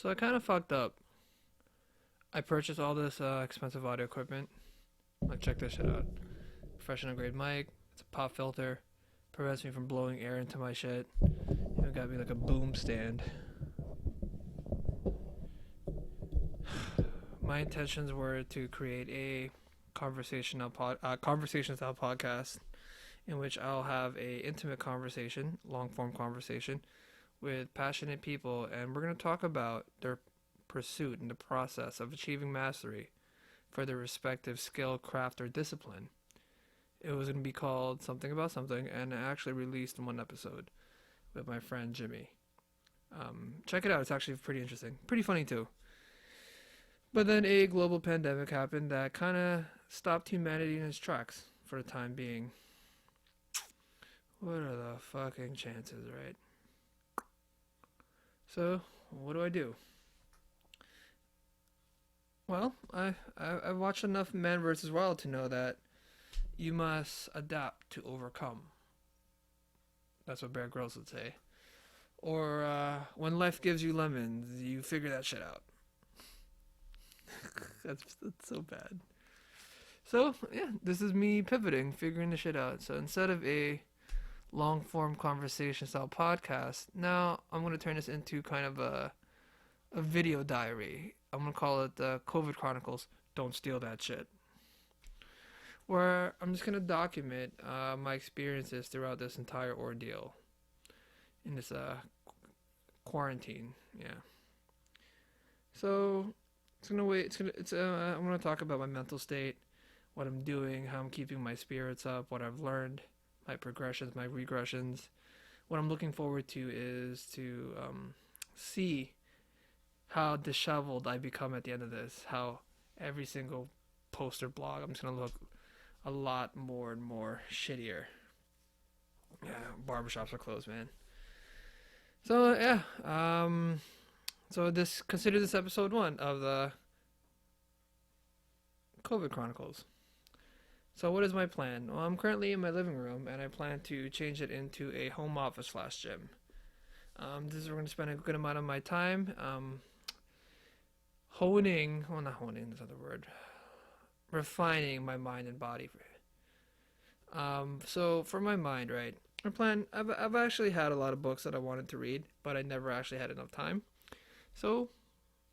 So I kind of fucked up. I purchased all this expensive audio equipment. Like, check this shit out. Professional grade mic. It's a pop filter. Prevents me from blowing air into my shit. Even got me like a boom stand. My intentions were to create a conversation style podcast in which I'll have a intimate conversation, long form conversation with passionate people, and we're gonna talk about their pursuit and the process of achieving mastery for their respective skill, craft, or discipline. It was going to be called Something About Something, and I actually released one episode with my friend Jimmy. Check it out, it's actually pretty interesting. Pretty funny too. But then a global pandemic happened that kind of stopped humanity in its tracks for the time being. What are the fucking chances, right? So, what do? Well, I've watched enough Man vs. Wild to know that you must adapt to overcome. That's what Bear Grylls would say. Or when life gives you lemons, you figure that shit out. that's so bad. So yeah, this is me pivoting, figuring the shit out. So instead of a long form conversation style podcast, now I'm gonna turn this into kind of a video diary. I'm gonna call it the COVID Chronicles. Don't steal that shit. Where I'm just gonna document my experiences throughout this entire ordeal in this quarantine. Yeah. So it's gonna wait. I'm gonna talk about my mental state, what I'm doing, how I'm keeping my spirits up, what I've learned, my progressions, my regressions. What I'm looking forward to is to see how disheveled I become at the end of this. How every single post or blog, I'm just gonna look a lot more and more shittier. Yeah, barbershops are closed, man. So yeah, consider this episode 1 of the COVID Chronicles. So what is my plan? Well, I'm currently in my living room, and I plan to change it into a home office slash gym. This is where we're going to spend a good amount of my time not honing, that's not the word, refining my mind and body. So for my mind, right, I've actually had a lot of books that I wanted to read, but I never actually had enough time. So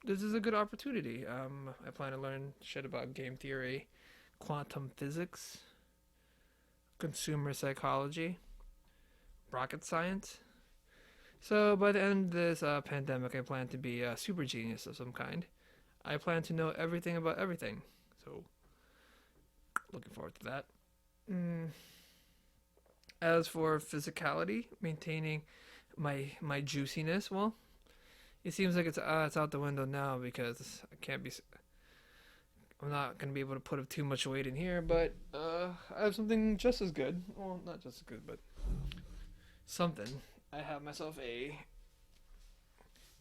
this is a good opportunity. I plan to learn shit about game theory, quantum physics, consumer psychology, rocket science. So by the end of this pandemic, I plan to be a super genius of some kind. I plan to know everything about everything. So looking forward to that. As for physicality, maintaining my juiciness, well, it seems like it's out the window now because I'm not gonna be able to put too much weight in here, but I have something just as good. Well, not just as good, but something. I have myself a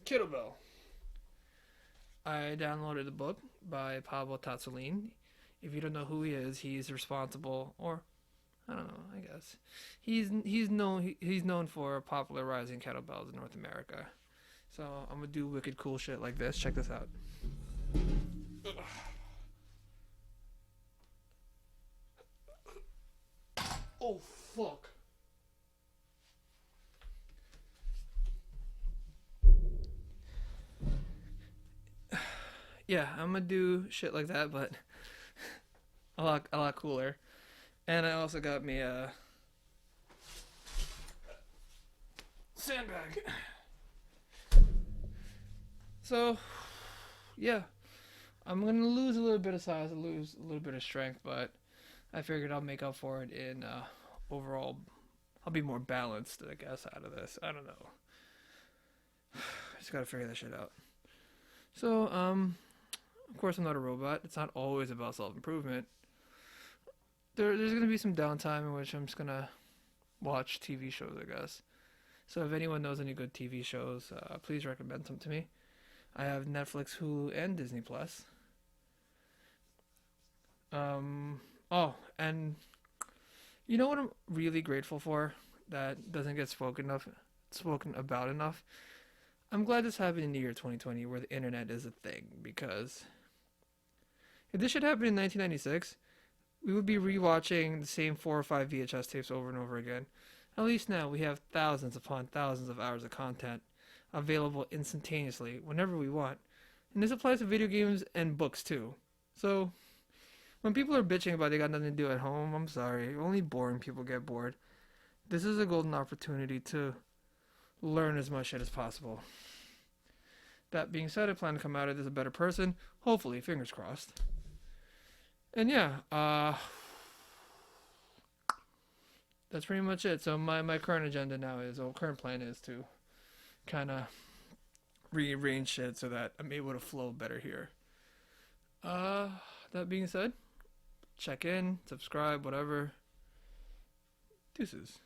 kettlebell. I downloaded the book by Pablo Tazzolin. If you don't know who he is, he's responsible, or I don't know, I guess he's known for popularizing kettlebells in North America. So I'm gonna do wicked cool shit like this. Check this out. Oh fuck. Yeah, I'm gonna do shit like that, but a lot cooler. And I also got me a sandbag. So yeah, I'm gonna lose a little bit of size, lose a little bit of strength, but I figured I'll make up for it in overall. I'll be more balanced, I guess, out of this. I don't know. I just gotta figure that shit out. So, of course, I'm not a robot. It's not always about self improvement. There's gonna be some downtime in which I'm just gonna watch TV shows, I guess. So if anyone knows any good TV shows, please recommend them to me. I have Netflix, Hulu, and Disney Plus. Oh, and you know what I'm really grateful for that doesn't get spoken about enough? I'm glad this happened in the year 2020 where the internet is a thing, because if this should happen in 1996, we would be rewatching the same 4 or 5 VHS tapes over and over again. At least now we have thousands upon thousands of hours of content available instantaneously whenever we want. And this applies to video games and books too. So, when people are bitching about they got nothing to do at home, I'm sorry. Only boring people get bored. This is a golden opportunity to learn as much shit as possible. That being said, I plan to come out of this a better person. Hopefully, fingers crossed. And yeah, that's pretty much it. So my current agenda now is, or current plan is to kind of rearrange shit so that I'm able to flow better here. That being said, check in, subscribe, whatever. Deuces.